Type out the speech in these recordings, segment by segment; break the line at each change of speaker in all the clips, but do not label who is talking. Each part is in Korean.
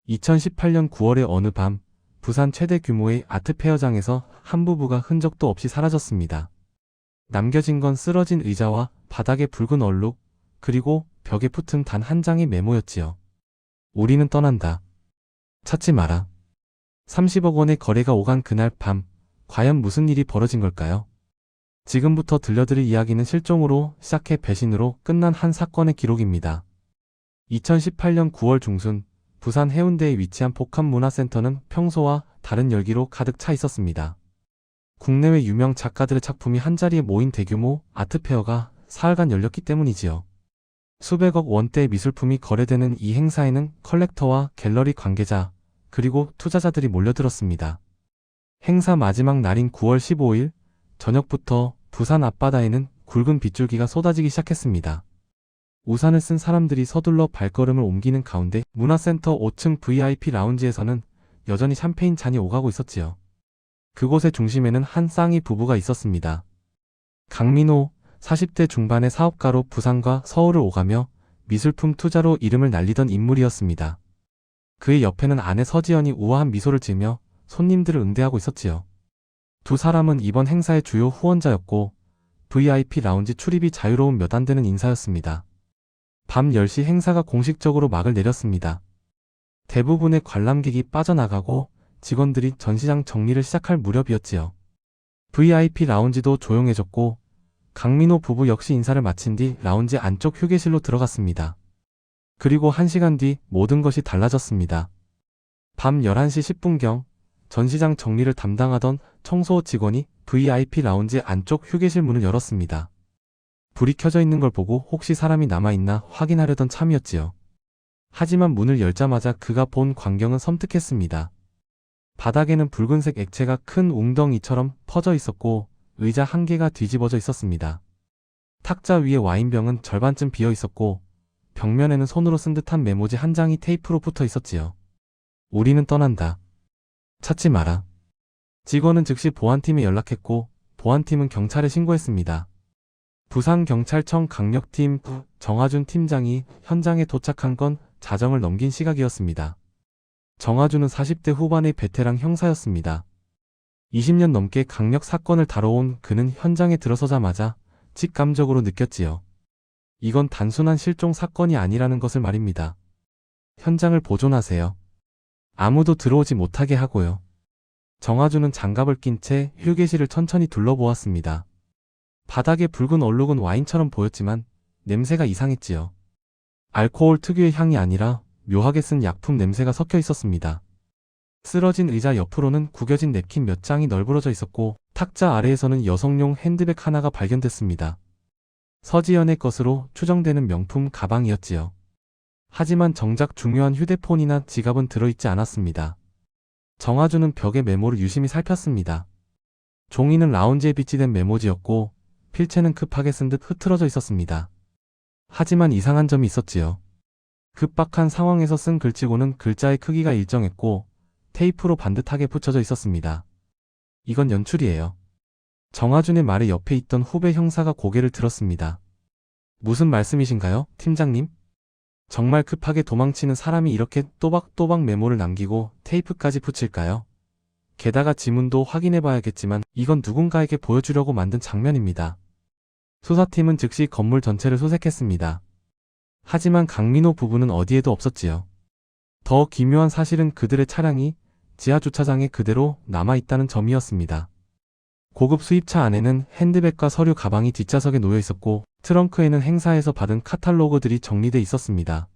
2018년 9월의 어느 밤, 부산 최대 규모의 아트페어장에서 한 부부가 흔적도 없이 사라졌습니다. 남겨진 건 쓰러진 의자와 바닥에 붉은 얼룩, 그리고 벽에 붙은 단 한 장의 메모였지요. 우리는 떠난다. 찾지 마라. 30억 원의 거래가 오간 그날 밤, 과연 무슨 일이 벌어진 걸까요? 지금부터 들려드릴 이야기는 실종으로 시작해 배신으로 끝난 한 사건의 기록입니다. 2018년 9월 중순, 부산 해운대에 위치한 복합문화센터는 평소와 다른 열기로 가득 차 있었습니다. 국내외 유명 작가들의 작품이 한자리에 모인 대규모 아트페어가 사흘간 열렸기 때문이지요. 수백억 원대의 미술품이 거래되는 이 행사에는 컬렉터와 갤러리 관계자, 그리고 투자자들이 몰려들었습니다. 행사 마지막 날인 9월 15일 저녁부터 부산 앞바다에는 굵은 빗줄기가 쏟아지기 시작했습니다. 우산을 쓴 사람들이 서둘러 발걸음을 옮기는 가운데 문화센터 5층 VIP 라운지에서는 여전히 샴페인 잔이 오가고 있었지요. 그곳의 중심에는 한 쌍이 부부가 있었습니다. 강민호, 40대 중반의 사업가로 부산과 서울을 오가며 미술품 투자로 이름을 날리던 인물이었습니다. 그의 옆에는 아내 서지연이 우아한 미소를 지으며 손님들을 응대하고 있었지요. 두 사람은 이번 행사의 주요 후원자였고 VIP 라운지 출입이 자유로운 몇 안 되는 인사였습니다. 밤 10시 행사가 공식적으로 막을 내렸습니다. 대부분의 관람객이 빠져나가고 직원들이 전시장 정리를 시작할 무렵이었지요. VIP 라운지도 조용해졌고 강민호 부부 역시 인사를 마친 뒤 라운지 안쪽 휴게실로 들어갔습니다. 그리고 1시간 뒤 모든 것이 달라졌습니다. 밤 11시 10분경 전시장 정리를 담당하던 청소 직원이 VIP 라운지 안쪽 휴게실 문을 열었습니다. 불이 켜져 있는 걸 보고 혹시 사람이 남아있나 확인하려던 참이었지요. 하지만 문을 열자마자 그가 본 광경은 섬뜩했습니다. 바닥에는 붉은색 액체가 큰 웅덩이처럼 퍼져 있었고 의자 한 개가 뒤집어져 있었습니다. 탁자 위에 와인병은 절반쯤 비어 있었고 벽면에는 손으로 쓴 듯한 메모지 한 장이 테이프로 붙어 있었지요. 우리는 떠난다. 찾지 마라. 직원은 즉시 보안팀에 연락했고 보안팀은 경찰에 신고했습니다. 부산경찰청 강력팀 정하준 팀장이 현장에 도착한 건 자정을 넘긴 시각이었습니다. 정하준은 40대 후반의 베테랑 형사였습니다. 20년 넘게 강력 사건을 다뤄온 그는 현장에 들어서자마자 직감적으로 느꼈지요. 이건 단순한 실종 사건이 아니라는 것을 말입니다. 현장을 보존하세요. 아무도 들어오지 못하게 하고요. 정하준은 장갑을 낀 채 휴게실을 천천히 둘러보았습니다. 바닥에 붉은 얼룩은 와인처럼 보였지만 냄새가 이상했지요. 알코올 특유의 향이 아니라 묘하게 쓴 약품 냄새가 섞여 있었습니다. 쓰러진 의자 옆으로는 구겨진 냅킨 몇 장이 널브러져 있었고 탁자 아래에서는 여성용 핸드백 하나가 발견됐습니다. 서지연의 것으로 추정되는 명품 가방이었지요. 하지만 정작 중요한 휴대폰이나 지갑은 들어있지 않았습니다. 정하준은 벽의 메모를 유심히 살폈습니다. 종이는 라운지에 비치된 메모지였고 필체는 급하게 쓴 듯 흐트러져 있었습니다. 하지만 이상한 점이 있었지요. 급박한 상황에서 쓴 글씨고는 글자의 크기가 일정했고 테이프로 반듯하게 붙여져 있었습니다. 이건 연출이에요. 정하준의 말에 옆에 있던 후배 형사가 고개를 들었습니다. 무슨 말씀이신가요, 팀장님? 정말 급하게 도망치는 사람이 이렇게 또박또박 메모를 남기고 테이프까지 붙일까요? 게다가 지문도 확인해봐야겠지만 이건 누군가에게 보여주려고 만든 장면입니다. 수사팀은 즉시 건물 전체를 수색했습니다. 하지만 강민호 부부는 어디에도 없었지요. 더 기묘한 사실은 그들의 차량이 지하주차장에 그대로 남아있다는 점이었습니다. 고급 수입차 안에는 핸드백과 서류 가방이 뒷좌석에 놓여 있었고 트렁크에는 행사에서 받은 카탈로그들이 정리돼 있었습니다.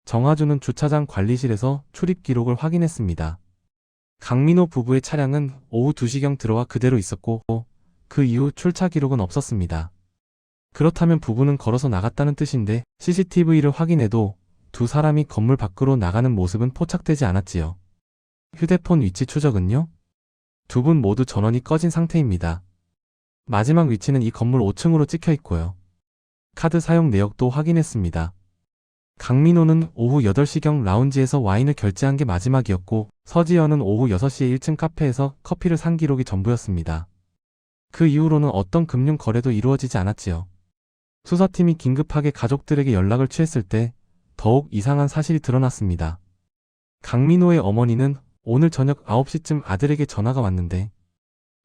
정하준은 주차장 관리실에서 출입 기록을 확인했습니다. 강민호 부부의 차량은 오후 2시경 들어와 그대로 있었고 그 이후 출차 기록은 없었습니다. 그렇다면 부부는 걸어서 나갔다는 뜻인데 CCTV를 확인해도 두 사람이 건물 밖으로 나가는 모습은 포착되지 않았지요. 휴대폰 위치 추적은요? 두 분 모두 전원이 꺼진 상태입니다. 마지막 위치는 이 건물 5층으로 찍혀 있고요. 카드 사용 내역도 확인했습니다. 강민호는 오후 8시경 라운지에서 와인을 결제한 게 마지막이었고 서지연은 오후 6시에 1층 카페에서 커피를 산 기록이 전부였습니다. 그 이후로는 어떤 금융 거래도 이루어지지 않았지요. 수사팀이 긴급하게 가족들에게 연락을 취했을 때 더욱 이상한 사실이 드러났습니다. 강민호의 어머니는 오늘 저녁 9시쯤 아들에게 전화가 왔는데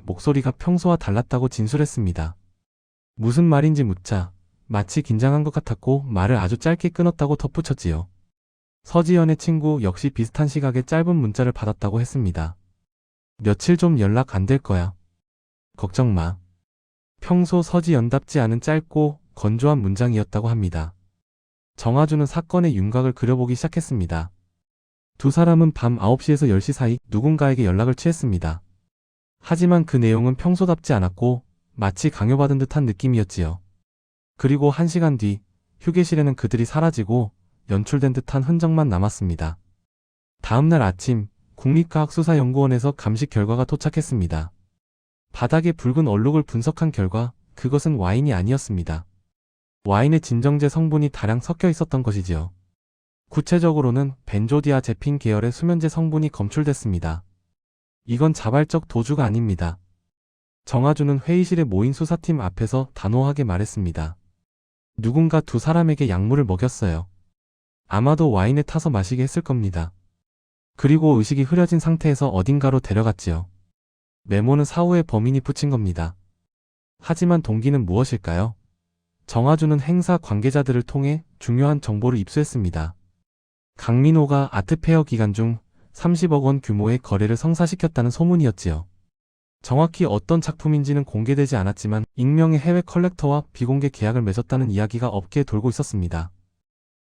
목소리가 평소와 달랐다고 진술했습니다. 무슨 말인지 묻자 마치 긴장한 것 같았고 말을 아주 짧게 끊었다고 덧붙였지요. 서지연의 친구 역시 비슷한 시각에 짧은 문자를 받았다고 했습니다. 며칠 좀 연락 안 될 거야. 걱정 마. 평소 서지연답지 않은 짧고 건조한 문장이었다고 합니다. 정아주는 사건의 윤곽을 그려보기 시작했습니다. 두 사람은 밤 9시에서 10시 사이 누군가에게 연락을 취했습니다. 하지만 그 내용은 평소답지 않았고 마치 강요받은 듯한 느낌이었지요. 그리고 1시간 뒤 휴게실에는 그들이 사라지고 연출된 듯한 흔적만 남았습니다. 다음날 아침 국립과학수사연구원에서 감식 결과가 도착했습니다. 바닥에 붉은 얼룩을 분석한 결과 그것은 와인이 아니었습니다. 와인의 진정제 성분이 다량 섞여 있었던 것이지요. 구체적으로는 벤조디아제핀 계열의 수면제 성분이 검출됐습니다. 이건 자발적 도주가 아닙니다. 정아주는 회의실에 모인 수사팀 앞에서 단호하게 말했습니다. 누군가 두 사람에게 약물을 먹였어요. 아마도 와인에 타서 마시게 했을 겁니다. 그리고 의식이 흐려진 상태에서 어딘가로 데려갔지요. 메모는 사후에 범인이 붙인 겁니다. 하지만 동기는 무엇일까요? 정아주는 행사 관계자들을 통해 중요한 정보를 입수했습니다. 강민호가 아트페어 기간 중 30억 원 규모의 거래를 성사시켰다는 소문이었지요. 정확히 어떤 작품인지는 공개되지 않았지만 익명의 해외 컬렉터와 비공개 계약을 맺었다는 이야기가 업계에 돌고 있었습니다.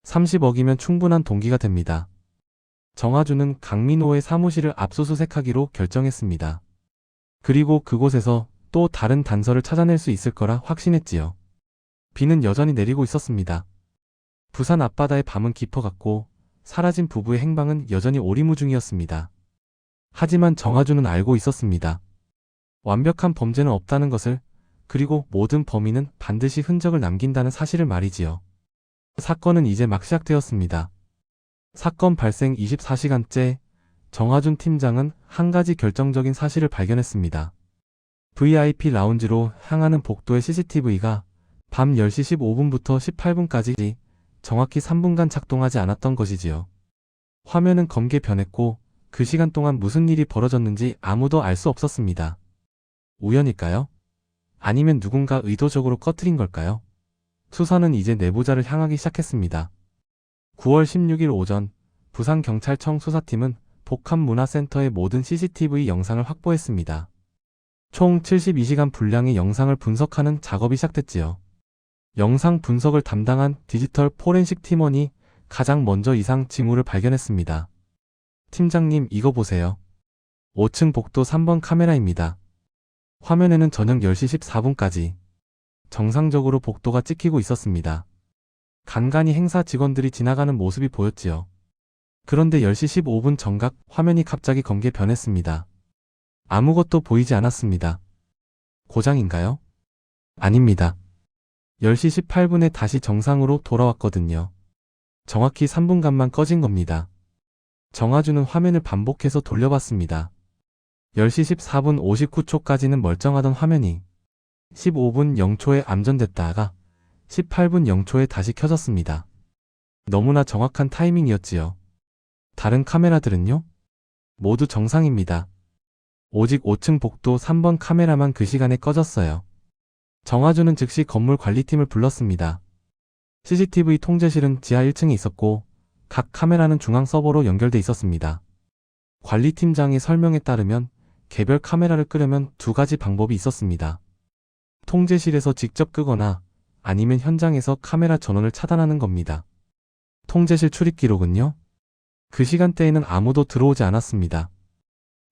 30억이면 충분한 동기가 됩니다. 정아주는 강민호의 사무실을 압수수색하기로 결정했습니다. 그리고 그곳에서 또 다른 단서를 찾아낼 수 있을 거라 확신했지요. 비는 여전히 내리고 있었습니다. 부산 앞바다의 밤은 깊어갔고 사라진 부부의 행방은 여전히 오리무중이었습니다. 하지만 정아주는 알고 있었습니다. 완벽한 범죄는 없다는 것을, 그리고 모든 범인은 반드시 흔적을 남긴다는 사실을 말이지요. 사건은 이제 막 시작되었습니다. 사건 발생 24시간째 정아준 팀장은 한 가지 결정적인 사실을 발견했습니다. VIP 라운지로 향하는 복도의 CCTV가 밤 10시 15분부터 18분까지 정확히 3분간 작동하지 않았던 것이지요. 화면은 검게 변했고 그 시간 동안 무슨 일이 벌어졌는지 아무도 알 수 없었습니다. 우연일까요? 아니면 누군가 의도적으로 꺼트린 걸까요? 수사는 이제 내부자를 향하기 시작했습니다. 9월 16일 오전 부산경찰청 수사팀은 복합문화센터의 모든 CCTV 영상을 확보했습니다. 총 72시간 분량의 영상을 분석하는 작업이 시작됐지요. 영상 분석을 담당한 디지털 포렌식 팀원이 가장 먼저 이상 징후를 발견했습니다. 팀장님, 이거 보세요. 5층 복도 3번 카메라입니다. 화면에는 저녁 10시 14분까지 정상적으로 복도가 찍히고 있었습니다. 간간히 행사 직원들이 지나가는 모습이 보였지요. 그런데 10시 15분 정각 화면이 갑자기 검게 변했습니다. 아무것도 보이지 않았습니다. 고장인가요? 아닙니다. 10시 18분에 다시 정상으로 돌아왔거든요. 정확히 3분간만 꺼진 겁니다. 정아주는 화면을 반복해서 돌려봤습니다. 10시 14분 59초까지는 멀쩡하던 화면이 15분 0초에 암전됐다가 18분 0초에 다시 켜졌습니다. 너무나 정확한 타이밍이었지요. 다른 카메라들은요? 모두 정상입니다. 오직 5층 복도 3번 카메라만 그 시간에 꺼졌어요. 정아주는 즉시 건물 관리팀을 불렀습니다. CCTV 통제실은 지하 1층에 있었고 각 카메라는 중앙 서버로 연결돼 있었습니다. 관리팀장의 설명에 따르면 개별 카메라를 끄려면 두 가지 방법이 있었습니다. 통제실에서 직접 끄거나 아니면 현장에서 카메라 전원을 차단하는 겁니다. 통제실 출입 기록은요? 그 시간대에는 아무도 들어오지 않았습니다.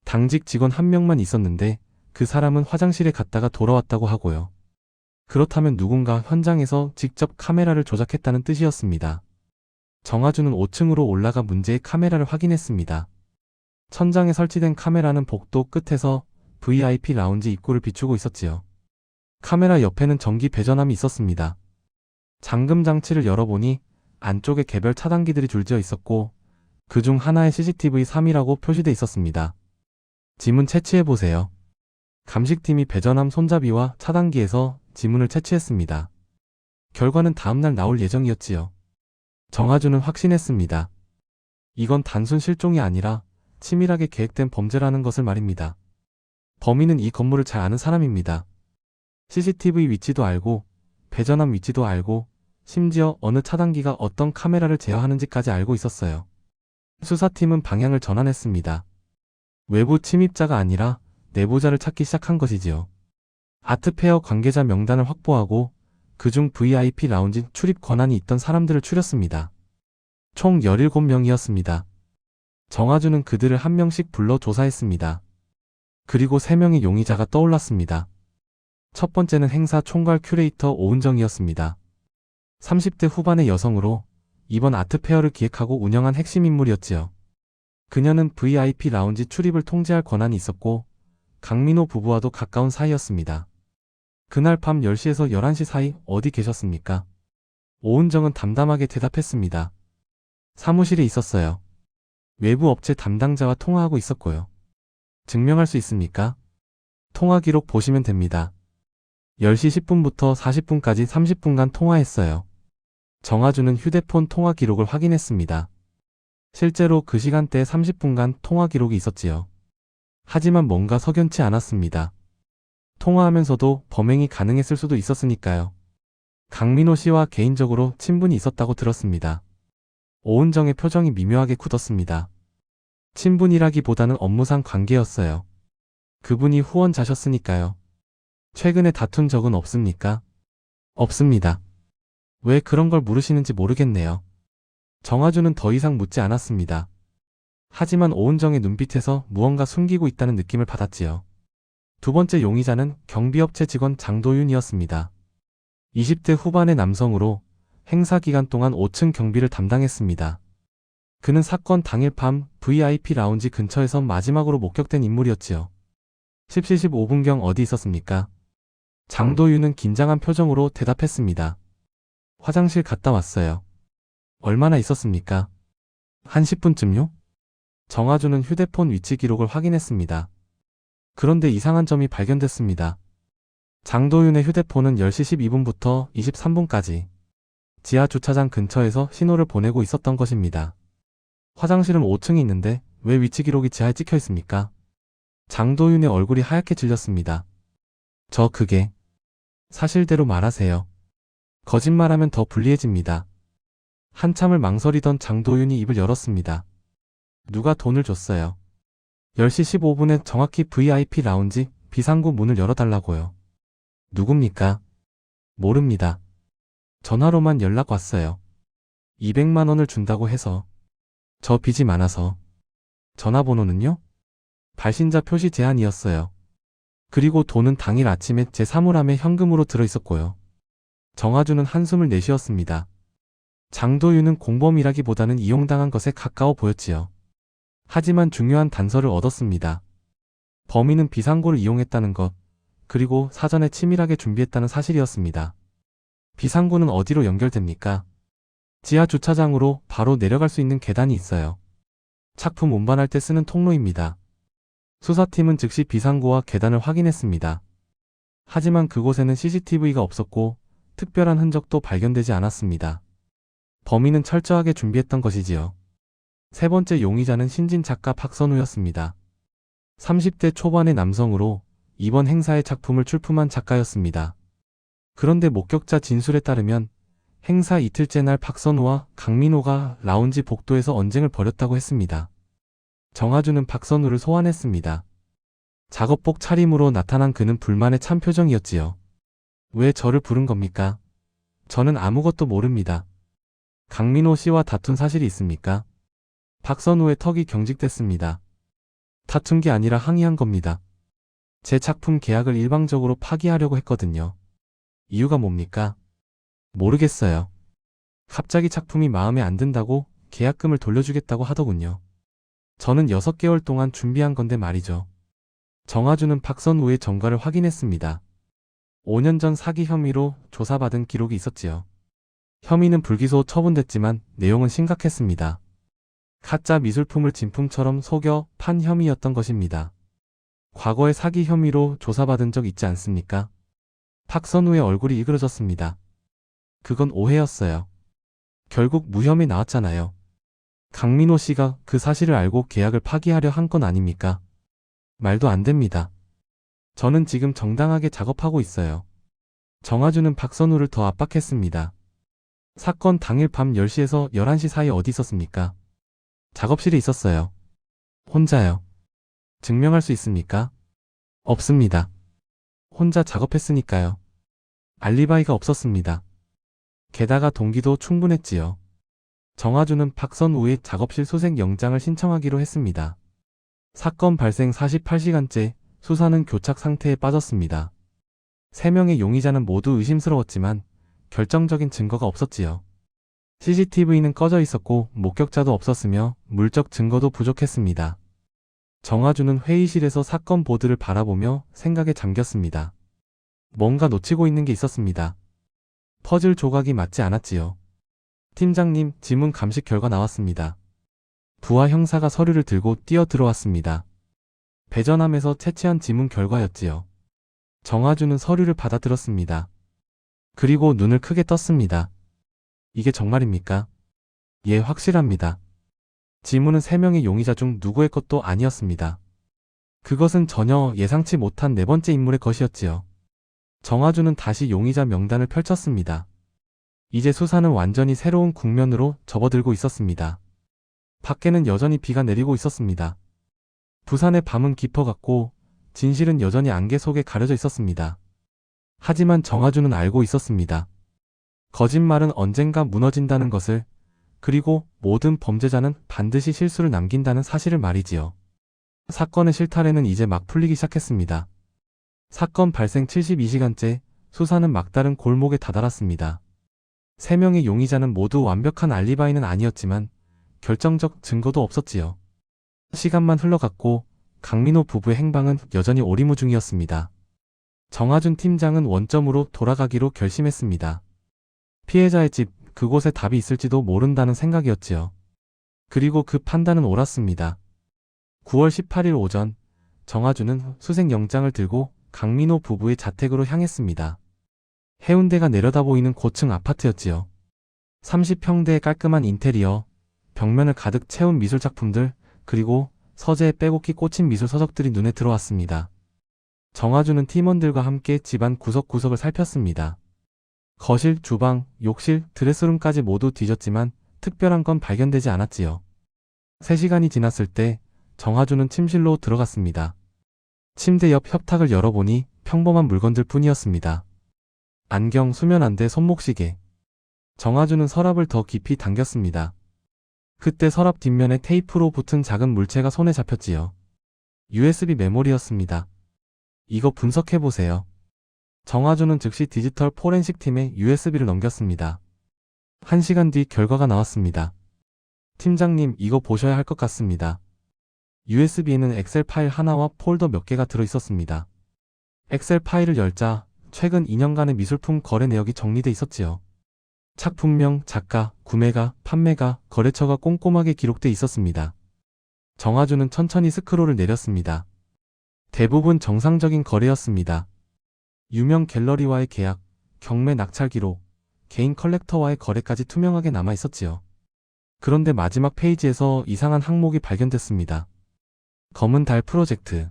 당직 직원 한 명만 있었는데 그 사람은 화장실에 갔다가 돌아왔다고 하고요. 그렇다면 누군가 현장에서 직접 카메라를 조작했다는 뜻이었습니다. 정아주는 5층으로 올라가 문제의 카메라를 확인했습니다. 천장에 설치된 카메라는 복도 끝에서 VIP 라운지 입구를 비추고 있었지요. 카메라 옆에는 전기 배전함이 있었습니다. 잠금 장치를 열어보니 안쪽에 개별 차단기들이 줄지어 있었고 그 중 하나에 CCTV 3이라고 표시돼 있었습니다. 지문 채취해보세요. 감식팀이 배전함 손잡이와 차단기에서 지문을 채취했습니다. 결과는 다음날 나올 예정이었지요. 정아주는 확신했습니다. 이건 단순 실종이 아니라 치밀하게 계획된 범죄라는 것을 말입니다. 범인은 이 건물을 잘 아는 사람입니다. CCTV 위치도 알고, 배전함 위치도 알고, 심지어 어느 차단기가 어떤 카메라를 제어하는지까지 알고 있었어요. 수사팀은 방향을 전환했습니다. 외부 침입자가 아니라 내부자를 찾기 시작한 것이지요. 아트페어 관계자 명단을 확보하고 그중 VIP 라운지 출입 권한이 있던 사람들을 추렸습니다. 총 17명이었습니다. 정아주는 그들을 한 명씩 불러 조사했습니다. 그리고 3명의 용의자가 떠올랐습니다. 첫 번째는 행사 총괄 큐레이터 오은정이었습니다. 30대 후반의 여성으로 이번 아트페어를 기획하고 운영한 핵심 인물이었지요. 그녀는 VIP 라운지 출입을 통제할 권한이 있었고 강민호 부부와도 가까운 사이였습니다. 그날 밤 10시에서 11시 사이 어디 계셨습니까? 오은정은 담담하게 대답했습니다. 사무실에 있었어요. 외부 업체 담당자와 통화하고 있었고요. 증명할 수 있습니까? 통화 기록 보시면 됩니다. 10시 10분부터 40분까지 30분간 통화했어요. 정아주는 휴대폰 통화 기록을 확인했습니다. 실제로 그 시간대에 30분간 통화 기록이 있었지요. 하지만 뭔가 석연치 않았습니다. 통화하면서도 범행이 가능했을 수도 있었으니까요. 강민호 씨와 개인적으로 친분이 있었다고 들었습니다. 오은정의 표정이 미묘하게 굳었습니다. 친분이라기보다는 업무상 관계였어요. 그분이 후원자셨으니까요. 최근에 다툰 적은 없습니까? 없습니다. 왜 그런 걸 물으시는지 모르겠네요. 정아주는 더 이상 묻지 않았습니다. 하지만 오은정의 눈빛에서 무언가 숨기고 있다는 느낌을 받았지요. 두 번째 용의자는 경비업체 직원 장도윤이었습니다. 20대 후반의 남성으로 행사 기간 동안 5층 경비를 담당했습니다. 그는 사건 당일 밤 VIP 라운지 근처에서 마지막으로 목격된 인물이었지요. 10시 15분경 어디 있었습니까? 장도윤은 긴장한 표정으로 대답했습니다. 화장실 갔다 왔어요. 얼마나 있었습니까? 한 10분쯤요? 정아주는 휴대폰 위치 기록을 확인했습니다. 그런데 이상한 점이 발견됐습니다. 장도윤의 휴대폰은 10시 12분부터 23분까지 지하 주차장 근처에서 신호를 보내고 있었던 것입니다. 화장실은 5층에 있는데 왜 위치 기록이 지하에 찍혀 있습니까? 장도윤의 얼굴이 하얗게 질렸습니다. 그게 사실대로 말하세요. 거짓말하면 더 불리해집니다. 한참을 망설이던 장도윤이 입을 열었습니다. 누가 돈을 줬어요? 10시 15분에 정확히 VIP 라운지 비상구 문을 열어달라고요. 누굽니까? 모릅니다. 전화로만 연락 왔어요. 200만 원을 준다고 해서. 저 빚이 많아서. 전화번호는요? 발신자 표시 제한이었어요. 그리고 돈은 당일 아침에 제 사물함에 현금으로 들어있었고요. 정아주는 한숨을 내쉬었습니다. 장도윤은 공범이라기보다는 이용당한 것에 가까워 보였지요. 하지만 중요한 단서를 얻었습니다. 범인은 비상구를 이용했다는 것, 그리고 사전에 치밀하게 준비했다는 사실이었습니다. 비상구는 어디로 연결됩니까? 지하 주차장으로 바로 내려갈 수 있는 계단이 있어요. 작품 운반할 때 쓰는 통로입니다. 수사팀은 즉시 비상구와 계단을 확인했습니다. 하지만 그곳에는 CCTV가 없었고 특별한 흔적도 발견되지 않았습니다. 범인은 철저하게 준비했던 것이지요. 세 번째 용의자는 신진 작가 박선우였습니다. 30대 초반의 남성으로 이번 행사의 작품을 출품한 작가였습니다. 그런데 목격자 진술에 따르면 행사 이틀째 날 박선우와 강민호가 라운지 복도에서 언쟁을 벌였다고 했습니다. 정아주는 박선우를 소환했습니다. 작업복 차림으로 나타난 그는 불만에 찬 표정이었지요. 왜 저를 부른 겁니까? 저는 아무것도 모릅니다. 강민호 씨와 다툰 사실이 있습니까? 박선우의 턱이 경직됐습니다. 다툰 게 아니라 항의한 겁니다. 제 작품 계약을 일방적으로 파기하려고 했거든요. 이유가 뭡니까? 모르겠어요. 갑자기 작품이 마음에 안 든다고 계약금을 돌려주겠다고 하더군요. 저는 6개월 동안 준비한 건데 말이죠. 정아주는 박선우의 전과를 확인했습니다. 5년 전 사기 혐의로 조사받은 기록이 있었지요. 혐의는 불기소 처분됐지만 내용은 심각했습니다. 가짜 미술품을 진품처럼 속여 판 혐의였던 것입니다. 과거에 사기 혐의로 조사받은 적 있지 않습니까? 박선우의 얼굴이 일그러졌습니다. 그건 오해였어요. 결국 무혐의 나왔잖아요. 강민호 씨가 그 사실을 알고 계약을 파기하려 한 건 아닙니까? 말도 안 됩니다. 저는 지금 정당하게 작업하고 있어요. 정아주는 박선우를 더 압박했습니다. 사건 당일 밤 10시에서 11시 사이 어디 있었습니까? 작업실에 있었어요. 혼자요. 증명할 수 있습니까? 없습니다. 혼자 작업했으니까요. 알리바이가 없었습니다. 게다가 동기도 충분했지요. 정아주는 박선우의 작업실 수색 영장을 신청하기로 했습니다. 사건 발생 48시간째 수사는 교착 상태에 빠졌습니다. 3명의 용의자는 모두 의심스러웠지만 결정적인 증거가 없었지요. CCTV는 꺼져 있었고 목격자도 없었으며 물적 증거도 부족했습니다. 정아주는 회의실에서 사건 보드를 바라보며 생각에 잠겼습니다. 뭔가 놓치고 있는 게 있었습니다. 퍼즐 조각이 맞지 않았지요. 팀장님, 지문 감식 결과 나왔습니다. 부하 형사가 서류를 들고 뛰어 들어왔습니다. 배전함에서 채취한 지문 결과였지요. 정아주는 서류를 받아들었습니다. 그리고 눈을 크게 떴습니다. 이게 정말입니까? 예, 확실합니다. 지문은 3명의 용의자 중 누구의 것도 아니었습니다. 그것은 전혀 예상치 못한 4번째 인물의 것이었지요. 정아주는 다시 용의자 명단을 펼쳤습니다. 이제 수사는 완전히 새로운 국면으로 접어들고 있었습니다. 밖에는 여전히 비가 내리고 있었습니다. 부산의 밤은 깊어갔고 진실은 여전히 안개 속에 가려져 있었습니다. 하지만 정아주는 알고 있었습니다. 거짓말은 언젠가 무너진다는 것을, 그리고 모든 범죄자는 반드시 실수를 남긴다는 사실을 말이지요. 사건의 실타래는 이제 막 풀리기 시작했습니다. 사건 발생 72시간째 수사는 막다른 골목에 다다랐습니다. 3명의 용의자는 모두 완벽한 알리바이는 아니었지만 결정적 증거도 없었지요. 시간만 흘러갔고 강민호 부부의 행방은 여전히 오리무중이었습니다. 정아준 팀장은 원점으로 돌아가기로 결심했습니다. 피해자의 집, 그곳에 답이 있을지도 모른다는 생각이었지요. 그리고 그 판단은 옳았습니다. 9월 18일 오전, 정아준은 수색영장을 들고 강민호 부부의 자택으로 향했습니다. 해운대가 내려다 보이는 고층 아파트였지요. 30평대의 깔끔한 인테리어, 벽면을 가득 채운 미술작품들, 그리고 서재에 빼곡히 꽂힌 미술 서적들이 눈에 들어왔습니다. 정아준은 팀원들과 함께 집안 구석구석을 살폈습니다. 거실, 주방, 욕실, 드레스룸까지 모두 뒤졌지만 특별한 건 발견되지 않았지요. 3시간이 지났을 때 정아준은 침실로 들어갔습니다. 침대 옆 협탁을 열어보니 평범한 물건들 뿐이었습니다. 안경, 수면안대, 손목시계. 정아준은 서랍을 더 깊이 당겼습니다. 그때 서랍 뒷면에 테이프로 붙은 작은 물체가 손에 잡혔지요. USB 메모리였습니다. 이거 분석해보세요. 정아준은 즉시 디지털 포렌식 팀에 USB를 넘겼습니다. 1시간 뒤 결과가 나왔습니다. 팀장님, 이거 보셔야 할 것 같습니다. USB에는 엑셀 파일 하나와 폴더 몇 개가 들어있었습니다. 엑셀 파일을 열자 최근 2년간의 미술품 거래 내역이 정리돼 있었지요. 작품명, 작가, 구매가, 판매가, 거래처가 꼼꼼하게 기록돼 있었습니다. 정아준은 천천히 스크롤을 내렸습니다. 대부분 정상적인 거래였습니다. 유명 갤러리와의 계약, 경매 낙찰 기록, 개인 컬렉터와의 거래까지 투명하게 남아 있었지요. 그런데 마지막 페이지에서 이상한 항목이 발견됐습니다. 검은 달 프로젝트.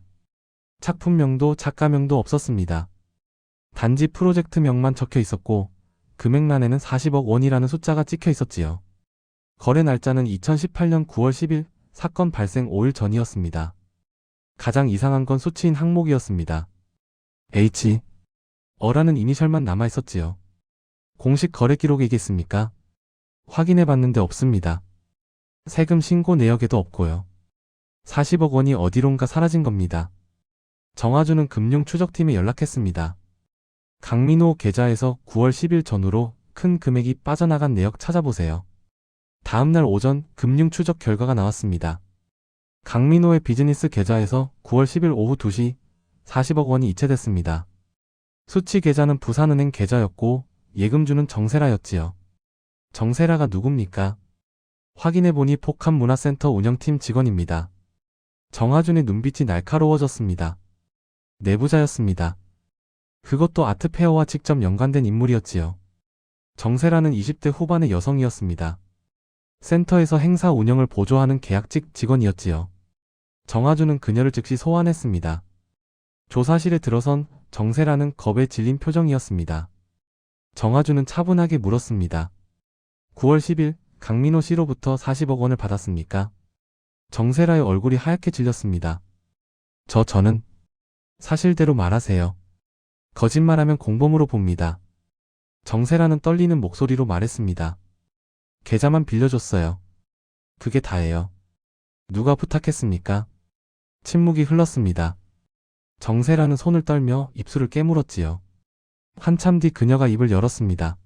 작품명도 작가명도 없었습니다. 단지 프로젝트명만 적혀 있었고 금액란에는 40억 원이라는 숫자가 찍혀 있었지요. 거래 날짜는 2018년 9월 10일, 사건 발생 5일 전이었습니다. 가장 이상한 건 수치인 항목이었습니다. H. 어라는 이니셜만 남아 있었지요. 공식 거래 기록이겠습니까? 확인해 봤는데 없습니다. 세금 신고 내역에도 없고요. 40억 원이 어디론가 사라진 겁니다. 정아준은 금융추적팀에 연락했습니다. 강민호 계좌에서 9월 10일 전후로 큰 금액이 빠져나간 내역 찾아보세요. 다음날 오전 금융추적 결과가 나왔습니다. 강민호의 비즈니스 계좌에서 9월 10일 오후 2시 40억 원이 이체됐습니다. 수취 계좌는 부산은행 계좌였고 예금주는 정세라였지요. 정세라가 누굽니까? 확인해보니 복합문화센터 운영팀 직원입니다. 정아준의 눈빛이 날카로워졌습니다. 내부자였습니다. 그것도 아트페어와 직접 연관된 인물이었지요. 정세라는 20대 후반의 여성이었습니다. 센터에서 행사 운영을 보조하는 계약직 직원이었지요. 정아주는 그녀를 즉시 소환했습니다. 조사실에 들어선 정세라는 겁에 질린 표정이었습니다. 정아주는 차분하게 물었습니다. 9월 10일 강민호 씨로부터 40억 원을 받았습니까? 정세라의 얼굴이 하얗게 질렸습니다. 저는 사실대로 말하세요. 거짓말하면 공범으로 봅니다. 정세라는 떨리는 목소리로 말했습니다. 계좌만 빌려줬어요. 그게 다예요. 누가 부탁했습니까? 침묵이 흘렀습니다. 정세라는 손을 떨며 입술을 깨물었지요. 한참 뒤 그녀가 입을 열었습니다.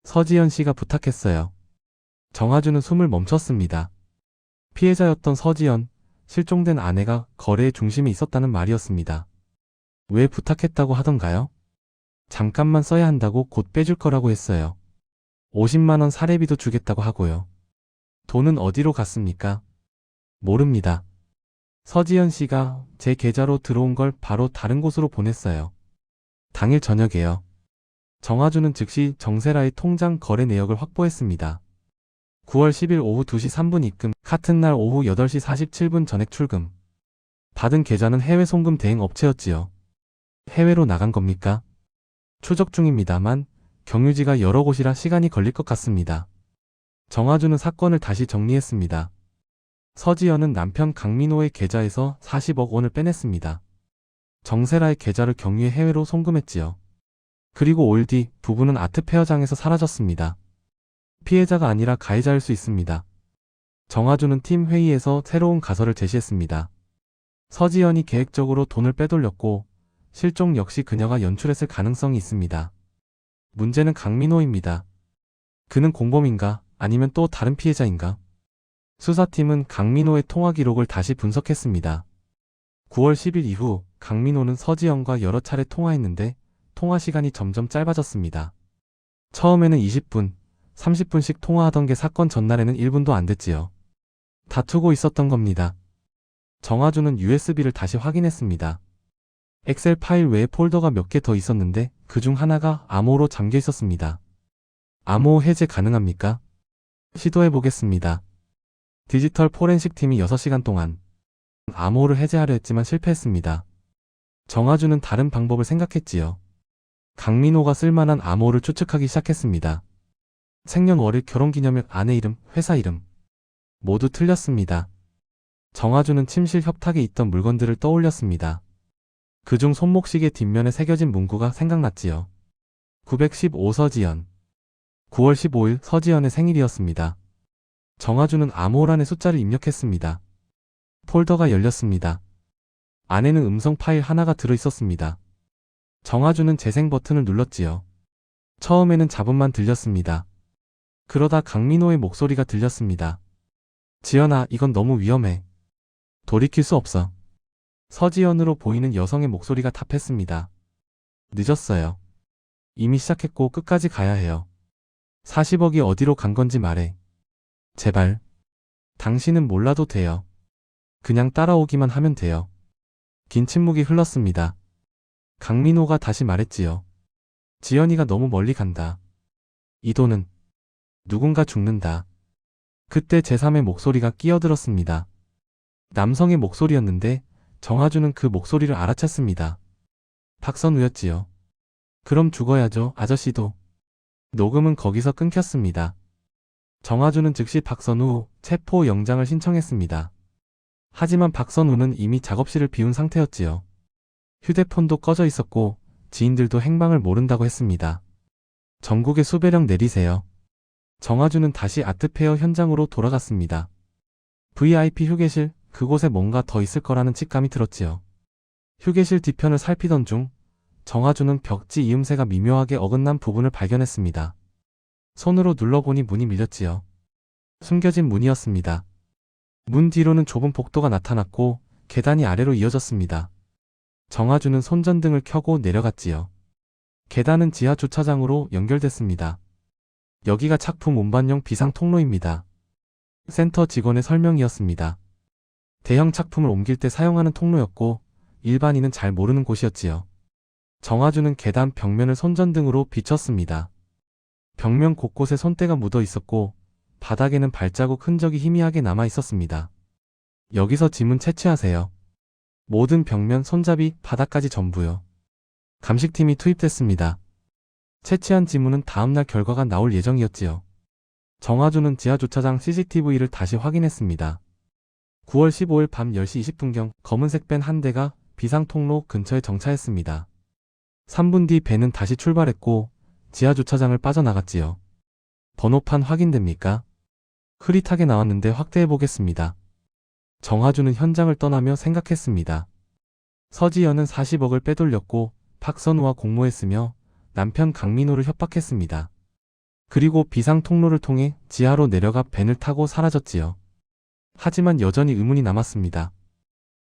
서지연 씨가 부탁했어요. 정아주는 숨을 멈췄습니다. 피해자였던 서지연, 실종된 아내가 거래의 중심에 있었다는 말이었습니다. 왜 부탁했다고 하던가요? 잠깐만 써야 한다고 곧 빼줄 거라고 했어요. 50만 원 사례비도 주겠다고 하고요. 돈은 어디로 갔습니까? 모릅니다. 서지연 씨가 제 계좌로 들어온 걸 바로 다른 곳으로 보냈어요. 당일 저녁에요. 정아주는 즉시 정세라의 통장 거래 내역을 확보했습니다. 9월 10일 오후 2시 3분 입금, 같은 날 오후 8시 47분 전액 출금. 받은 계좌는 해외 송금 대행 업체였지요. 해외로 나간 겁니까? 추적 중입니다만 경유지가 여러 곳이라 시간이 걸릴 것 같습니다. 정아주는 사건을 다시 정리했습니다. 서지연은 남편 강민호의 계좌에서 40억 원을 빼냈습니다. 정세라의 계좌를 경유해 해외로 송금했지요. 그리고 5일 뒤 부부는 아트페어장에서 사라졌습니다. 피해자가 아니라 가해자일 수 있습니다. 정아주는 팀 회의에서 새로운 가설을 제시했습니다. 서지연이 계획적으로 돈을 빼돌렸고 실종 역시 그녀가 연출했을 가능성이 있습니다. 문제는 강민호입니다. 그는 공범인가 아니면 또 다른 피해자인가? 수사팀은 강민호의 통화 기록을 다시 분석했습니다. 9월 10일 이후 강민호는 서지연과 여러 차례 통화했는데 통화 시간이 점점 짧아졌습니다. 처음에는 20분, 30분씩 통화하던 게 사건 전날에는 1분도 안 됐지요. 다투고 있었던 겁니다. 정아주는 USB를 다시 확인했습니다. 엑셀 파일 외에 폴더가 몇 개 더 있었는데 그중 하나가 암호로 잠겨 있었습니다. 암호 해제 가능합니까? 시도해 보겠습니다. 디지털 포렌식 팀이 6시간 동안 암호를 해제하려 했지만 실패했습니다. 정아주는 다른 방법을 생각했지요. 강민호가 쓸만한 암호를 추측하기 시작했습니다. 생년월일, 결혼기념일, 아내 이름, 회사 이름. 모두 틀렸습니다. 정아주는 침실 협탁에 있던 물건들을 떠올렸습니다. 그중 손목시계 뒷면에 새겨진 문구가 생각났지요. 915 서지연. 9월 15일 서지연의 생일이었습니다. 정아주는 암호란에 숫자를 입력했습니다. 폴더가 열렸습니다. 안에는 음성 파일 하나가 들어있었습니다. 정아주는 재생 버튼을 눌렀지요. 처음에는 잡음만 들렸습니다. 그러다 강민호의 목소리가 들렸습니다. 지연아, 이건 너무 위험해. 돌이킬 수 없어. 서지연으로 보이는 여성의 목소리가 답했습니다. 늦었어요. 이미 시작했고 끝까지 가야 해요. 40억이 어디로 간 건지 말해. 제발. 당신은 몰라도 돼요. 그냥 따라오기만 하면 돼요. 긴 침묵이 흘렀습니다. 강민호가 다시 말했지요. 지연이가 너무 멀리 간다. 이 돈은 누군가 죽는다. 그때 제3의 목소리가 끼어들었습니다. 남성의 목소리였는데 정아주는 그 목소리를 알아챘습니다. 박선우였지요. 그럼 죽어야죠, 아저씨도. 녹음은 거기서 끊겼습니다. 정아주는 즉시 박선우 체포 영장을 신청했습니다. 하지만 박선우는 이미 작업실을 비운 상태였지요. 휴대폰도 꺼져 있었고 지인들도 행방을 모른다고 했습니다. 전국에 수배령 내리세요. 정아주는 다시 아트페어 현장으로 돌아갔습니다. VIP 휴게실, 그곳에 뭔가 더 있을 거라는 직감이 들었지요. 휴게실 뒤편을 살피던 중 정아주는 벽지 이음새가 미묘하게 어긋난 부분을 발견했습니다. 손으로 눌러보니 문이 밀렸지요. 숨겨진 문이었습니다. 문 뒤로는 좁은 복도가 나타났고 계단이 아래로 이어졌습니다. 정아주는 손전등을 켜고 내려갔지요. 계단은 지하 주차장으로 연결됐습니다. 여기가 착품 운반용 비상 통로입니다. 센터 직원의 설명이었습니다. 대형 착품을 옮길 때 사용하는 통로였고 일반인은 잘 모르는 곳이었지요. 정아주는 계단 벽면을 손전등으로 비췄습니다. 벽면 곳곳에 손때가 묻어 있었고 바닥에는 발자국 흔적이 희미하게 남아 있었습니다. 여기서 지문 채취하세요. 모든 벽면, 손잡이, 바닥까지 전부요. 감식팀이 투입됐습니다. 채취한 지문은 다음날 결과가 나올 예정이었지요. 정화조는 지하주차장 CCTV를 다시 확인했습니다. 9월 15일 밤 10시 20분경 검은색 밴 한 대가 비상통로 근처에 정차했습니다. 3분 뒤 밴은 다시 출발했고 지하주차장을 빠져나갔지요. 번호판 확인됩니까? 흐릿하게 나왔는데 확대해보겠습니다. 정화주는 현장을 떠나며 생각했습니다. 서지연은 40억을 빼돌렸고 박선우와 공모했으며 남편 강민호를 협박했습니다. 그리고 비상통로를 통해 지하로 내려가 밴을 타고 사라졌지요. 하지만 여전히 의문이 남았습니다.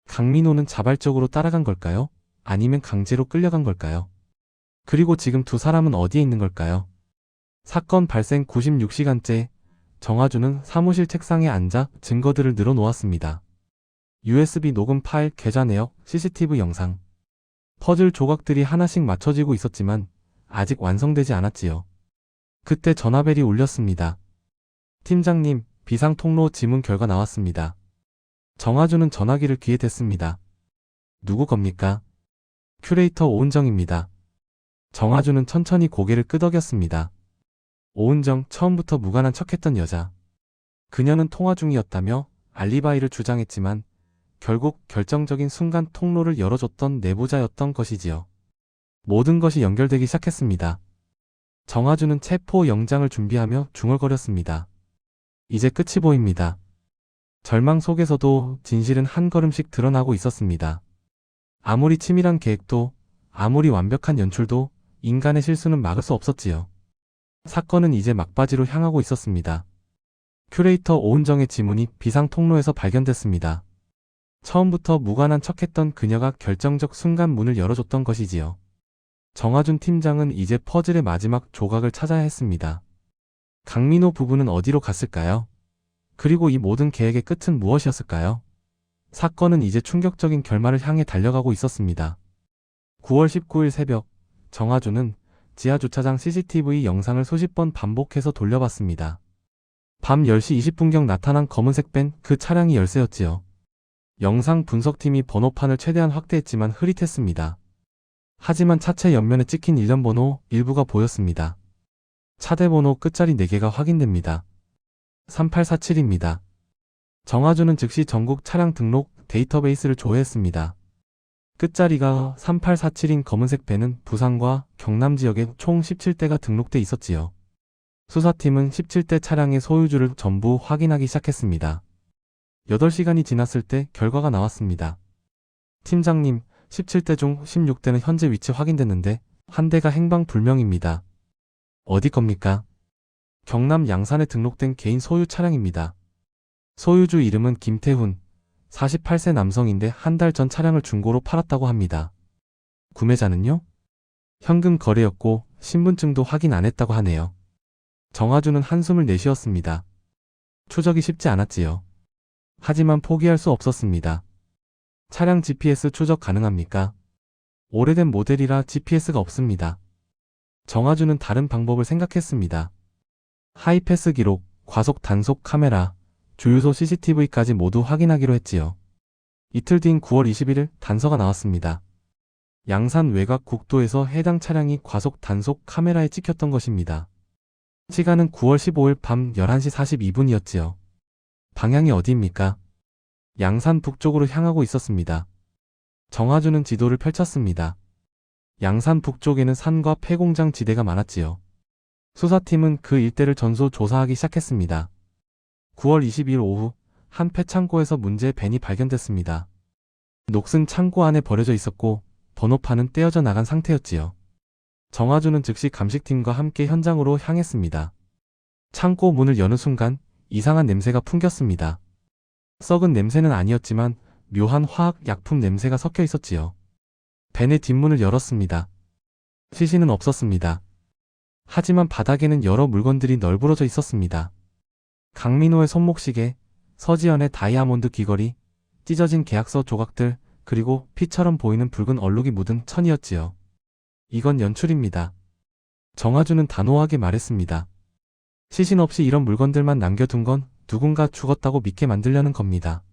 강민호는 자발적으로 따라간 걸까요? 아니면 강제로 끌려간 걸까요? 그리고 지금 두 사람은 어디에 있는 걸까요? 사건 발생 96시간째 정화주는 사무실 책상에 앉아 증거들을 늘어놓았습니다. USB 녹음 파일, 계좌 내역, CCTV 영상. 퍼즐 조각들이 하나씩 맞춰지고 있었지만 아직 완성되지 않았지요. 그때 전화벨이 울렸습니다. 팀장님, 비상통로 지문 결과 나왔습니다. 정화주는 전화기를 귀에 댔습니다. 누구 겁니까? 큐레이터 오은정입니다. 정화주는 천천히 고개를 끄덕였습니다. 오은정, 처음부터 무관한 척했던 여자. 그녀는 통화 중이었다며 알리바이를 주장했지만 결국 결정적인 순간 통로를 열어줬던 내부자였던 것이지요. 모든 것이 연결되기 시작했습니다. 정화주는 체포 영장을 준비하며 중얼거렸습니다. 이제 끝이 보입니다. 절망 속에서도 진실은 한 걸음씩 드러나고 있었습니다. 아무리 치밀한 계획도, 아무리 완벽한 연출도 인간의 실수는 막을 수 없었지요. 사건은 이제 막바지로 향하고 있었습니다. 큐레이터 오은정의 지문이 비상통로에서 발견됐습니다. 처음부터 무관한 척했던 그녀가 결정적 순간 문을 열어줬던 것이지요. 정화준 팀장은 이제 퍼즐의 마지막 조각을 찾아야 했습니다. 강민호 부부는 어디로 갔을까요? 그리고 이 모든 계획의 끝은 무엇이었을까요? 사건은 이제 충격적인 결말을 향해 달려가고 있었습니다. 9월 19일 새벽, 정화준은 지하주차장 CCTV 영상을 수십 번 반복해서 돌려봤습니다. 밤 10시 20분경 나타난 검은색 밴, 그 차량이 열쇠였지요. 영상 분석팀이 번호판을 최대한 확대했지만 흐릿했습니다. 하지만 차체 옆면에 찍힌 일련 번호 일부가 보였습니다. 차대 번호 끝자리 4개가 확인됩니다. 3847입니다. 정화주는 즉시 전국 차량 등록 데이터베이스를 조회했습니다. 끝자리가 3847인 검은색 밴은 부산과 경남 지역에 총 17대가 등록돼 있었지요. 수사팀은 17대 차량의 소유주를 전부 확인하기 시작했습니다. 8시간이 지났을 때 결과가 나왔습니다. 팀장님, 17대 중 16대는 현재 위치 확인됐는데 한 대가 행방불명입니다. 어디 겁니까? 경남 양산에 등록된 개인 소유 차량입니다. 소유주 이름은 김태훈, 48세 남성인데 한 달 전 차량을 중고로 팔았다고 합니다. 구매자는요? 현금 거래였고 신분증도 확인 안 했다고 하네요. 정화주는 한숨을 내쉬었습니다. 추적이 쉽지 않았지요. 하지만 포기할 수 없었습니다. 차량 GPS 추적 가능합니까? 오래된 모델이라 GPS가 없습니다. 정화주는 다른 방법을 생각했습니다. 하이패스 기록, 과속 단속 카메라, 주유소 CCTV까지 모두 확인하기로 했지요. 이틀 뒤인 9월 21일 단서가 나왔습니다. 양산 외곽 국도에서 해당 차량이 과속 단속 카메라에 찍혔던 것입니다. 시간은 9월 15일 밤 11시 42분이었지요. 방향이 어디입니까? 양산 북쪽으로 향하고 있었습니다. 정화주는 지도를 펼쳤습니다. 양산 북쪽에는 산과 폐공장 지대가 많았지요. 수사팀은 그 일대를 전소 조사하기 시작했습니다. 9월 22일 오후 한 폐창고에서 문제의 밴이 발견됐습니다. 녹슨 창고 안에 버려져 있었고 번호판은 떼어져 나간 상태였지요. 정화주는 즉시 감식팀과 함께 현장으로 향했습니다. 창고 문을 여는 순간 이상한 냄새가 풍겼습니다. 썩은 냄새는 아니었지만 묘한 화학 약품 냄새가 섞여 있었지요. 밴의 뒷문을 열었습니다. 시신은 없었습니다. 하지만 바닥에는 여러 물건들이 널브러져 있었습니다. 강민호의 손목시계, 서지연의 다이아몬드 귀걸이, 찢어진 계약서 조각들, 그리고 피처럼 보이는 붉은 얼룩이 묻은 천이었지요. 이건 연출입니다. 정화주는 단호하게 말했습니다. 시신 없이 이런 물건들만 남겨둔 건 누군가 죽었다고 믿게 만들려는 겁니다.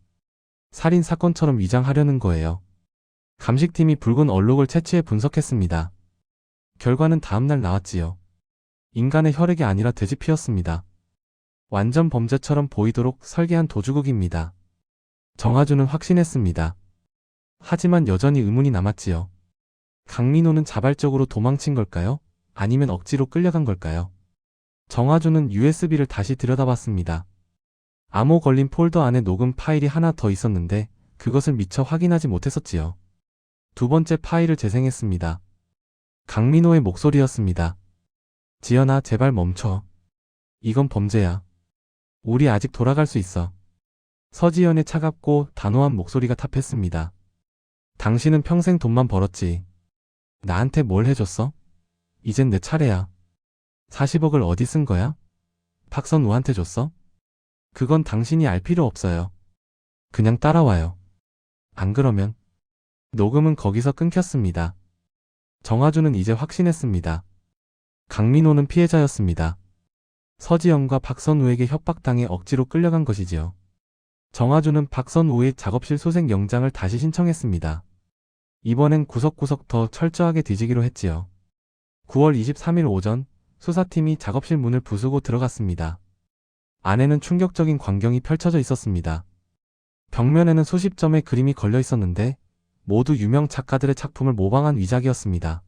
살인 사건처럼 위장하려는 거예요. 감식팀이 붉은 얼룩을 채취해 분석했습니다. 결과는 다음날 나왔지요. 인간의 혈액이 아니라 돼지 피였습니다. 완전 범죄처럼 보이도록 설계한 도주극입니다. 정아주는 확신했습니다. 하지만 여전히 의문이 남았지요. 강민호는 자발적으로 도망친 걸까요? 아니면 억지로 끌려간 걸까요? 정아주는 USB를 다시 들여다봤습니다. 암호 걸린 폴더 안에 녹음 파일이 하나 더 있었는데 그것을 미처 확인하지 못했었지요. 두 번째 파일을 재생했습니다. 강민호의 목소리였습니다. 지연아, 제발 멈춰. 이건 범죄야. 우리 아직 돌아갈 수 있어. 서지연의 차갑고 단호한 목소리가 탑했습니다. 당신은 평생 돈만 벌었지. 나한테 뭘 해줬어? 이젠 내 차례야. 40억을 어디 쓴 거야? 박선우한테 줬어? 그건 당신이 알 필요 없어요. 그냥 따라와요. 안 그러면. 녹음은 거기서 끊겼습니다. 정아주는 이제 확신했습니다. 강민호는 피해자였습니다. 서지영과 박선우에게 협박당해 억지로 끌려간 것이지요. 정아주는 박선우의 작업실 소생 영장을 다시 신청했습니다. 이번엔 구석구석 더 철저하게 뒤지기로 했지요. 9월 23일 오전 수사팀이 작업실 문을 부수고 들어갔습니다. 안에는 충격적인 광경이 펼쳐져 있었습니다. 벽면에는 수십 점의 그림이 걸려 있었는데 모두 유명 작가들의 작품을 모방한 위작이었습니다.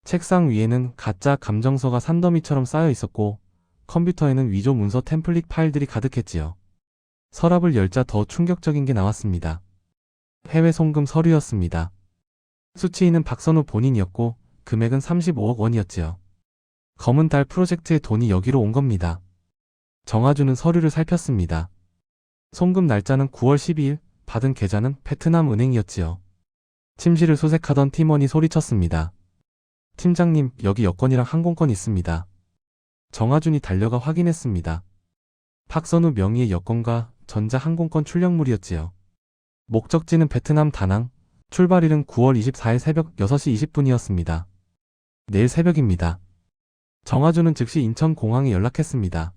책상 위에는 가짜 감정서가 산더미처럼 쌓여 있었고 컴퓨터에는 위조 문서 템플릿 파일들이 가득했지요. 서랍을 열자 더 충격적인 게 나왔습니다. 해외 송금 서류였습니다. 수취인은 박선우 본인이었고 금액은 35억 원이었지요. 검은 달 프로젝트의 돈이 여기로 온 겁니다. 정아주는 서류를 살폈습니다. 송금 날짜는 9월 12일, 받은 계좌는 베트남 은행이었지요. 침실을 수색하던 팀원이 소리쳤습니다. 팀장님, 여기 여권이랑 항공권 있습니다. 정아준이 달려가 확인했습니다. 박선우 명의의 여권과 전자항공권 출력물이었지요. 목적지는 베트남 다낭, 출발일은 9월 24일 새벽 6시 20분이었습니다. 내일 새벽입니다. 정아준은 즉시 인천공항에 연락했습니다.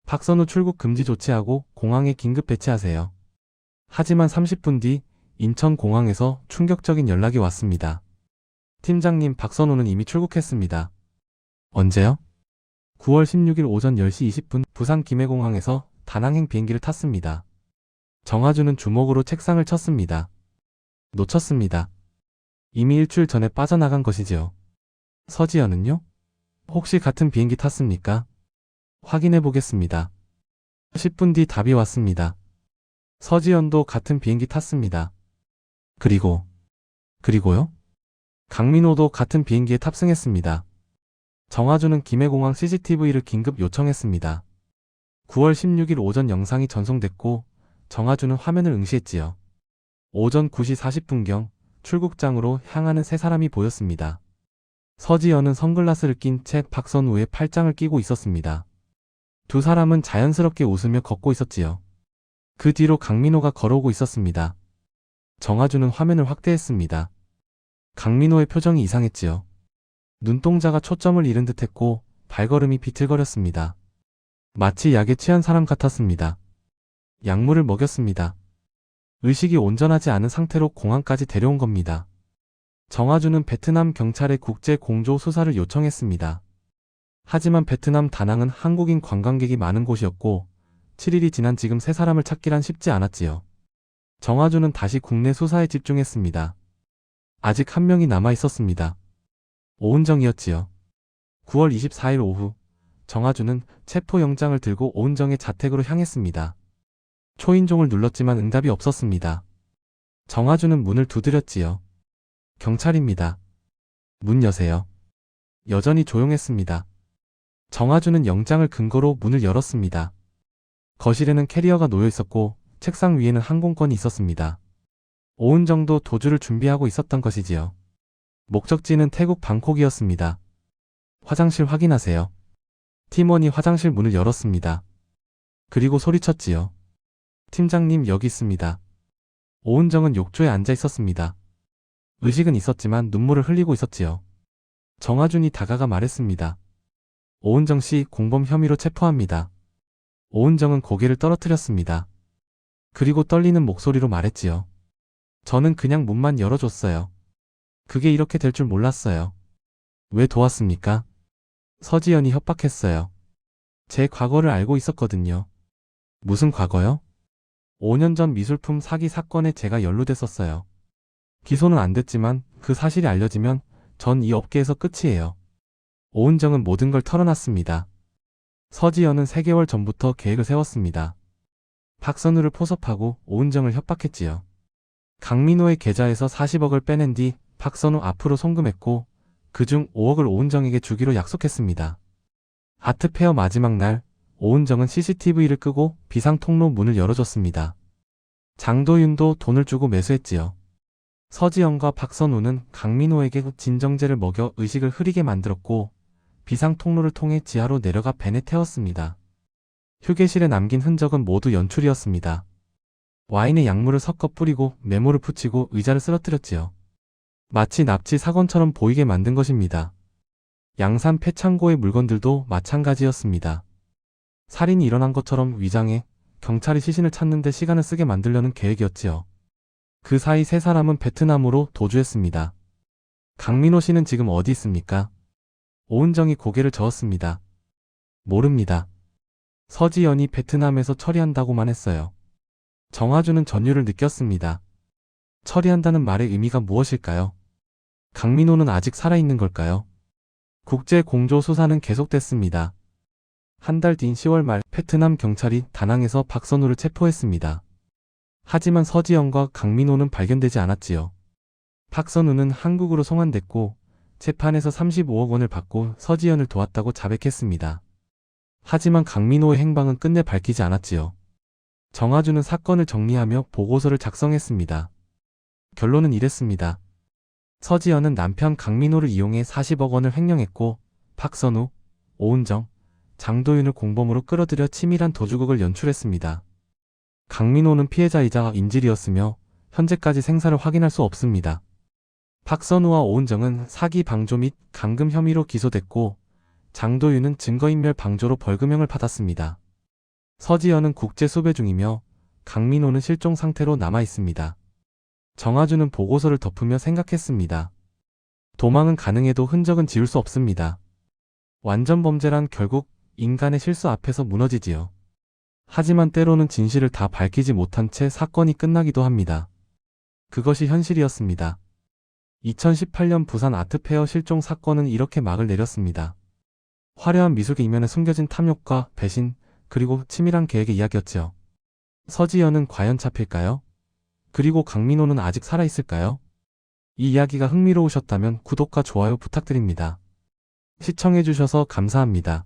박선우 출국 금지 조치하고 공항에 긴급 배치하세요. 하지만 30분 뒤 인천공항에서 충격적인 연락이 왔습니다. 팀장님, 박선우는 이미 출국했습니다. 언제요? 9월 16일 오전 10시 20분 부산 김해공항에서 다낭행 비행기를 탔습니다. 정아준은 주먹으로 책상을 쳤습니다. 놓쳤습니다. 이미 일주일 전에 빠져나간 것이지요. 서지연은요? 혹시 같은 비행기 탔습니까? 확인해 보겠습니다. 10분 뒤 답이 왔습니다. 서지연도 같은 비행기 탔습니다. 그리고요? 강민호도 같은 비행기에 탑승했습니다. 정아주는 김해공항 CCTV를 긴급 요청했습니다. 9월 16일 오전 영상이 전송됐고 정아주는 화면을 응시했지요. 오전 9시 40분경 출국장으로 향하는 세 사람이 보였습니다. 서지연은 선글라스를 낀 채 박선우의 팔짱을 끼고 있었습니다. 두 사람은 자연스럽게 웃으며 걷고 있었지요. 그 뒤로 강민호가 걸어오고 있었습니다. 정아주는 화면을 확대했습니다. 강민호의 표정이 이상했지요. 눈동자가 초점을 잃은 듯했고 발걸음이 비틀거렸습니다. 마치 약에 취한 사람 같았습니다. 약물을 먹였습니다. 의식이 온전하지 않은 상태로 공항까지 데려온 겁니다. 정아주는 베트남 경찰에 국제 공조 수사를 요청했습니다. 하지만 베트남 다낭은 한국인 관광객이 많은 곳이었고 7일이 지난 지금 세 사람을 찾기란 쉽지 않았지요. 정아주는 다시 국내 수사에 집중했습니다. 아직 한 명이 남아 있었습니다. 오은정이었지요. 9월 24일 오후 정아주는 체포영장을 들고 오은정의 자택으로 향했습니다. 초인종을 눌렀지만 응답이 없었습니다. 정아주는 문을 두드렸지요. 경찰입니다. 문 여세요. 여전히 조용했습니다. 정아주는 영장을 근거로 문을 열었습니다. 거실에는 캐리어가 놓여 있었고 책상 위에는 항공권이 있었습니다. 오은정도 도주를 준비하고 있었던 것이지요. 목적지는 태국 방콕이었습니다. 화장실 확인하세요. 팀원이 화장실 문을 열었습니다. 그리고 소리쳤지요. 팀장님, 여기 있습니다. 오은정은 욕조에 앉아 있었습니다. 의식은 있었지만 눈물을 흘리고 있었지요. 정아준이 다가가 말했습니다. 오은정 씨 공범 혐의로 체포합니다. 오은정은 고개를 떨어뜨렸습니다. 그리고 떨리는 목소리로 말했지요. 저는 그냥 문만 열어줬어요. 그게 이렇게 될 줄 몰랐어요. 왜 도왔습니까? 서지연이 협박했어요. 제 과거를 알고 있었거든요. 무슨 과거요? 5년 전 미술품 사기 사건에 제가 연루됐었어요. 기소는 안 됐지만 그 사실이 알려지면 전 이 업계에서 끝이에요. 오은정은 모든 걸 털어놨습니다. 서지연은 3개월 전부터 계획을 세웠습니다. 박선우를 포섭하고 오은정을 협박했지요. 강민호의 계좌에서 40억을 빼낸 뒤 박선우 앞으로 송금했고 그중 5억을 오은정에게 주기로 약속했습니다. 아트페어 마지막 날 오은정은 CCTV를 끄고 비상통로 문을 열어줬습니다. 장도윤도 돈을 주고 매수했지요. 서지연과 박선우는 강민호에게 진정제를 먹여 의식을 흐리게 만들었고 비상통로를 통해 지하로 내려가 벤에 태웠습니다. 휴게실에 남긴 흔적은 모두 연출이었습니다. 와인에 약물을 섞어 뿌리고 메모를 붙이고 의자를 쓰러뜨렸지요. 마치 납치 사건처럼 보이게 만든 것입니다. 양산 폐창고의 물건들도 마찬가지였습니다. 살인이 일어난 것처럼 위장해 경찰이 시신을 찾는데 시간을 쓰게 만들려는 계획이었지요. 그 사이 3사람은 베트남으로 도주했습니다. 강민호 씨는 지금 어디 있습니까? 오은정이 고개를 저었습니다. 모릅니다. 서지연이 베트남에서 처리한다고만 했어요. 정화주는 전율을 느꼈습니다. 처리한다는 말의 의미가 무엇일까요? 강민호는 아직 살아있는 걸까요? 국제 공조 수사는 계속됐습니다. 한 달 뒤인 10월 말 베트남 경찰이 다낭에서 박선우를 체포했습니다. 하지만 서지연과 강민호는 발견되지 않았지요. 박선우는 한국으로 송환됐고 재판에서 35억 원을 받고 서지연을 도왔다고 자백했습니다. 하지만 강민호의 행방은 끝내 밝히지 않았지요. 정화주는 사건을 정리하며 보고서를 작성했습니다. 결론은 이랬습니다. 서지연은 남편 강민호를 이용해 40억 원을 횡령했고 박선우, 오은정, 장도윤을 공범으로 끌어들여 치밀한 도주극을 연출했습니다. 강민호는 피해자이자 인질이었으며 현재까지 생사를 확인할 수 없습니다. 박선우와 오은정은 사기 방조 및 감금 혐의로 기소됐고 장도윤은 증거인멸 방조로 벌금형을 받았습니다. 서지연은 국제 수배 중이며 강민호는 실종 상태로 남아 있습니다. 정화주는 보고서를 덮으며 생각했습니다. 도망은 가능해도 흔적은 지울 수 없습니다. 완전 범죄란 결국 인간의 실수 앞에서 무너지지요. 하지만 때로는 진실을 다 밝히지 못한 채 사건이 끝나기도 합니다. 그것이 현실이었습니다. 2018년 부산 아트페어 실종 사건은 이렇게 막을 내렸습니다. 화려한 미술계 이면에 숨겨진 탐욕과 배신, 그리고 치밀한 계획의 이야기였죠. 서지연은 과연 잡힐까요? 그리고 강민호는 아직 살아있을까요? 이 이야기가 흥미로우셨다면 구독과 좋아요 부탁드립니다. 시청해주셔서 감사합니다.